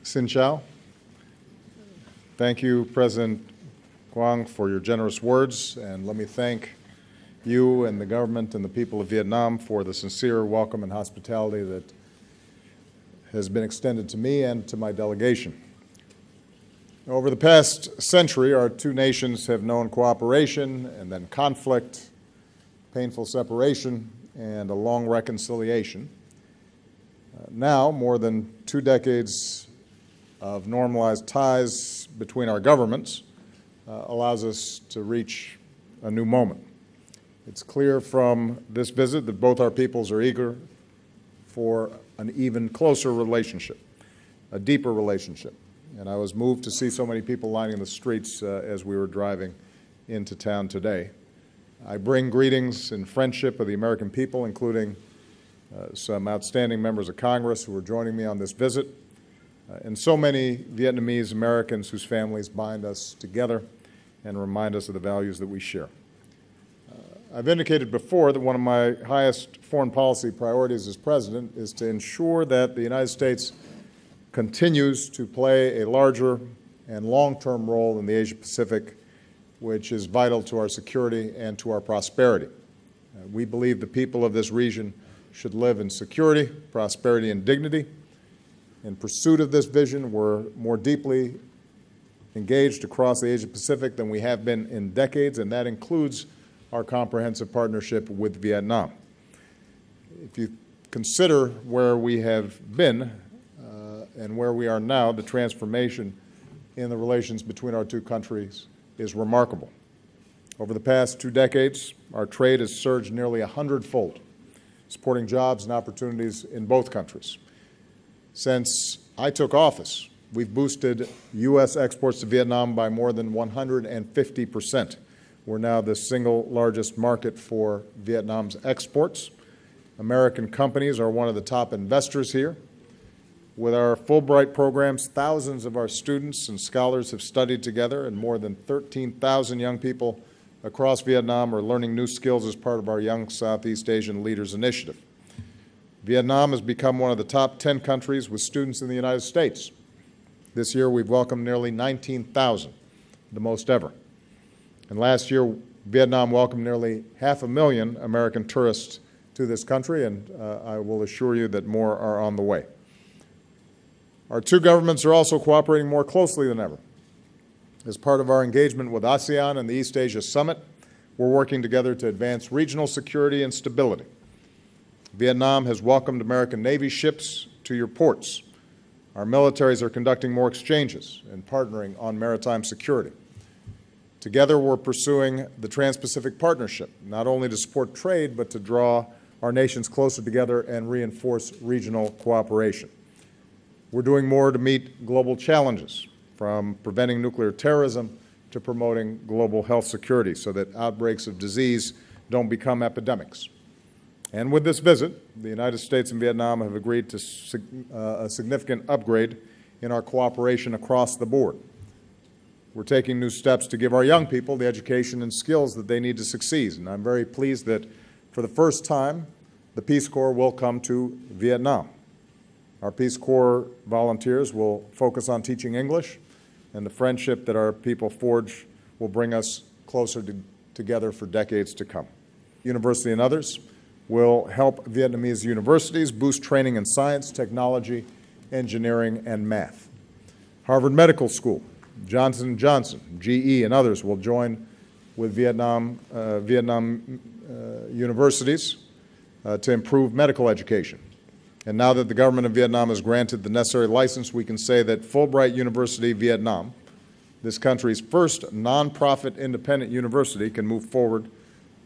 Xin chào. Thank you, President Quang, for your generous words, and let me thank you and the government and the people of Vietnam for the sincere welcome and hospitality that has been extended to me and to my delegation. Over the past century, our two nations have known cooperation and then conflict, painful separation, and a long reconciliation. Now, more than 2 decades of normalized ties between our governments allows us to reach a new moment. It's clear from this visit that both our peoples are eager for an even closer relationship, a deeper relationship. And I was moved to see so many people lining the streets as we were driving into town today. I bring greetings and friendship of the American people, including some outstanding members of Congress who are joining me on this visit, and so many Vietnamese Americans whose families bind us together and remind us of the values that we share. I've indicated before that one of my highest foreign policy priorities as president is to ensure that the United States continues to play a larger and long-term role in the Asia-Pacific, which is vital to our security and to our prosperity. We believe the people of this region should live in security, prosperity, and dignity. In pursuit of this vision, we're more deeply engaged across the Asia-Pacific than we have been in decades, and that includes our comprehensive partnership with Vietnam. If you consider where we have been and where we are now, the transformation in the relations between our two countries is remarkable. Over the past 2 decades, our trade has surged nearly 100-fold, supporting jobs and opportunities in both countries. Since I took office, we've boosted U.S. exports to Vietnam by more than 150%. We're now the single largest market for Vietnam's exports. American companies are one of the top investors here. With our Fulbright programs, thousands of our students and scholars have studied together, and more than 13,000 young people across Vietnam are learning new skills as part of our Young Southeast Asian Leaders Initiative. Vietnam has become one of the top 10 countries with students in the United States. This year, we've welcomed nearly 19,000, the most ever. And last year, Vietnam welcomed nearly 500,000 American tourists to this country, and I will assure you that more are on the way. Our two governments are also cooperating more closely than ever. As part of our engagement with ASEAN and the East Asia Summit, we're working together to advance regional security and stability. Vietnam has welcomed American Navy ships to your ports. Our militaries are conducting more exchanges and partnering on maritime security. Together, we're pursuing the Trans-Pacific Partnership, not only to support trade, but to draw our nations closer together and reinforce regional cooperation. We're doing more to meet global challenges, from preventing nuclear terrorism to promoting global health security so that outbreaks of disease don't become epidemics. And with this visit, the United States and Vietnam have agreed to a significant upgrade in our cooperation across the board. We're taking new steps to give our young people the education and skills that they need to succeed. And I'm very pleased that for the first time, the Peace Corps will come to Vietnam. Our Peace Corps volunteers will focus on teaching English, and the friendship that our people forge will bring us closer together for decades to come. University and others will help Vietnamese universities boost training in science, technology, engineering, and math. Harvard Medical School, Johnson & Johnson, GE, and others will join with Vietnam universities to improve medical education. And now that the government of Vietnam has granted the necessary license, we can say that Fulbright University Vietnam, this country's first nonprofit independent university, can move forward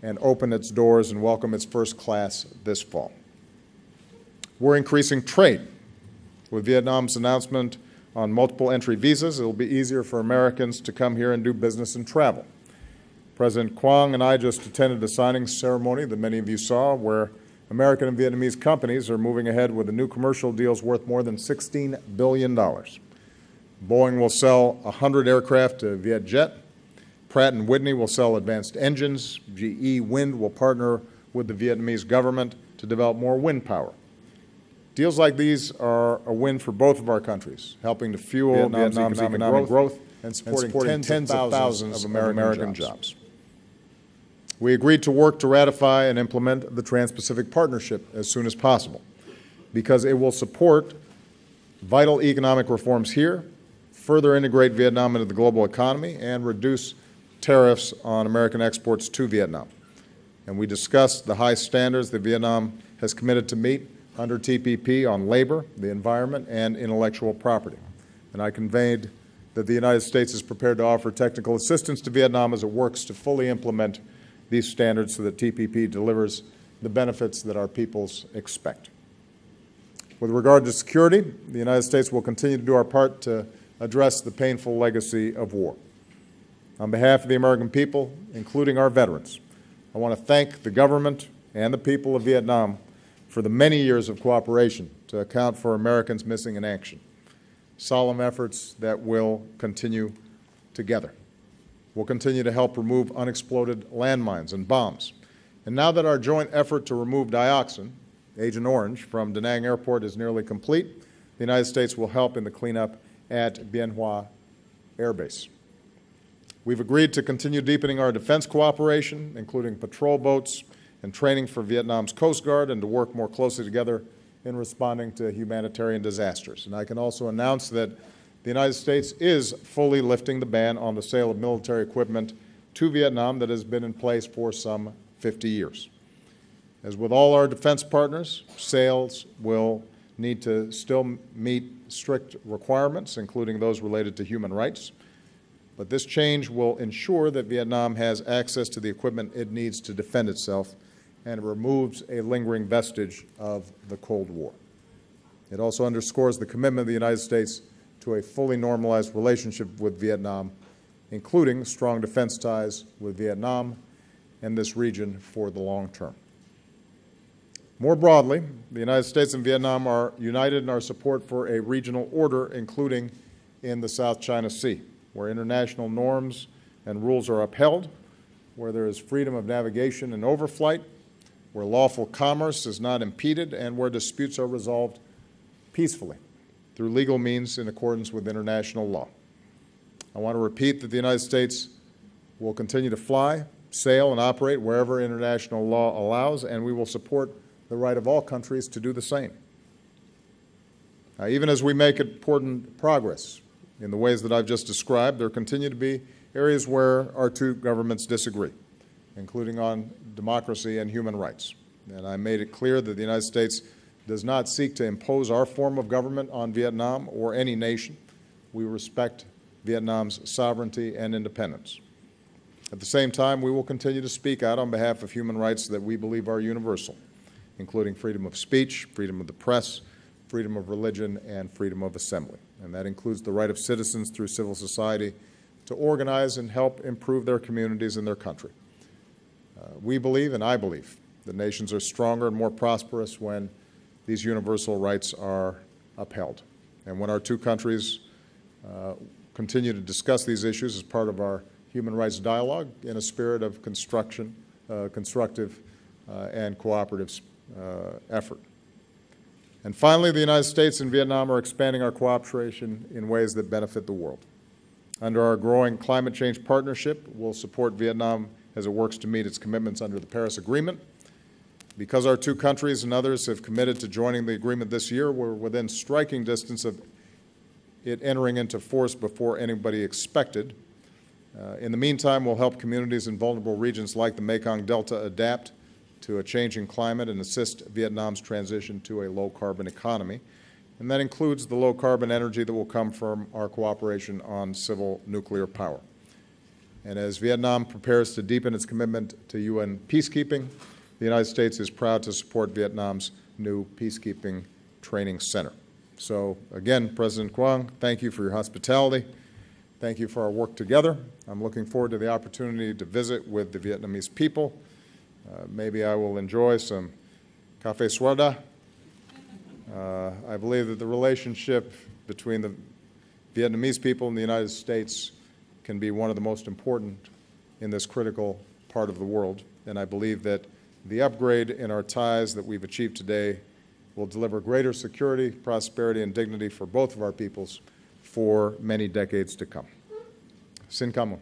and open its doors and welcome its first class this fall. We're increasing trade. With Vietnam's announcement on multiple entry visas, it will be easier for Americans to come here and do business and travel. President Quang and I just attended a signing ceremony that many of you saw, where American and Vietnamese companies are moving ahead with the new commercial deals worth more than $16 billion. Boeing will sell 100 aircraft to Vietjet. Pratt & Whitney will sell advanced engines. GE Wind will partner with the Vietnamese government to develop more wind power. Deals like these are a win for both of our countries, helping to fuel Vietnam's economic growth and supporting tens of thousands of American jobs. We agreed to work to ratify and implement the Trans-Pacific Partnership as soon as possible, because it will support vital economic reforms here, further integrate Vietnam into the global economy, and reduce tariffs on American exports to Vietnam. And we discussed the high standards that Vietnam has committed to meet under TPP on labor, the environment, and intellectual property. And I conveyed that the United States is prepared to offer technical assistance to Vietnam as it works to fully implement these standards so that TPP delivers the benefits that our peoples expect. With regard to security, the United States will continue to do our part to address the painful legacy of war. On behalf of the American people, including our veterans, I want to thank the government and the people of Vietnam for the many years of cooperation to account for Americans missing in action. Solemn efforts that will continue together. We'll continue to help remove unexploded landmines and bombs. And now that our joint effort to remove dioxin, Agent Orange, from Da Nang Airport is nearly complete, the United States will help in the cleanup at Bien Hoa Air Base. We've agreed to continue deepening our defense cooperation, including patrol boats and training for Vietnam's Coast Guard, and to work more closely together in responding to humanitarian disasters. And I can also announce that the United States is fully lifting the ban on the sale of military equipment to Vietnam that has been in place for some 50 years. As with all our defense partners, sales will need to still meet strict requirements, including those related to human rights. But this change will ensure that Vietnam has access to the equipment it needs to defend itself, and it removes a lingering vestige of the Cold War. It also underscores the commitment of the United States to a fully normalized relationship with Vietnam, including strong defense ties with Vietnam and this region for the long term. More broadly, the United States and Vietnam are united in our support for a regional order, including in the South China Sea, where international norms and rules are upheld, where there is freedom of navigation and overflight, where lawful commerce is not impeded, and where disputes are resolved peacefully through legal means in accordance with international law. I want to repeat that the United States will continue to fly, sail, and operate wherever international law allows, and we will support the right of all countries to do the same. Now, even as we make important progress in the ways that I've just described, there continue to be areas where our two governments disagree, including on democracy and human rights. And I made it clear that the United States does not seek to impose our form of government on Vietnam or any nation. We respect Vietnam's sovereignty and independence. At the same time, we will continue to speak out on behalf of human rights that we believe are universal, including freedom of speech, freedom of the press, freedom of religion, and freedom of assembly. And that includes the right of citizens through civil society to organize and help improve their communities and their country. We believe, and I believe, that nations are stronger and more prosperous when these universal rights are upheld. And when our two countries continue to discuss these issues as part of our human rights dialogue in a spirit of constructive and cooperative effort. And finally, the United States and Vietnam are expanding our cooperation in ways that benefit the world. Under our growing climate change partnership, we'll support Vietnam as it works to meet its commitments under the Paris Agreement. Because our two countries and others have committed to joining the agreement this year, we're within striking distance of it entering into force before anybody expected. In the meantime, we'll help communities in vulnerable regions like the Mekong Delta adapt to a changing climate and assist Vietnam's transition to a low-carbon economy. And that includes the low-carbon energy that will come from our cooperation on civil nuclear power. And as Vietnam prepares to deepen its commitment to UN peacekeeping, the United States is proud to support Vietnam's new peacekeeping training center. So again, President Quang, thank you for your hospitality. Thank you for our work together. I'm looking forward to the opportunity to visit with the Vietnamese people. Maybe I will enjoy some café soda. I believe that the relationship between the Vietnamese people and the United States can be one of the most important in this critical part of the world. And I believe that the upgrade in our ties that we've achieved today will deliver greater security, prosperity, and dignity for both of our peoples for many decades to come. Sin Kamu.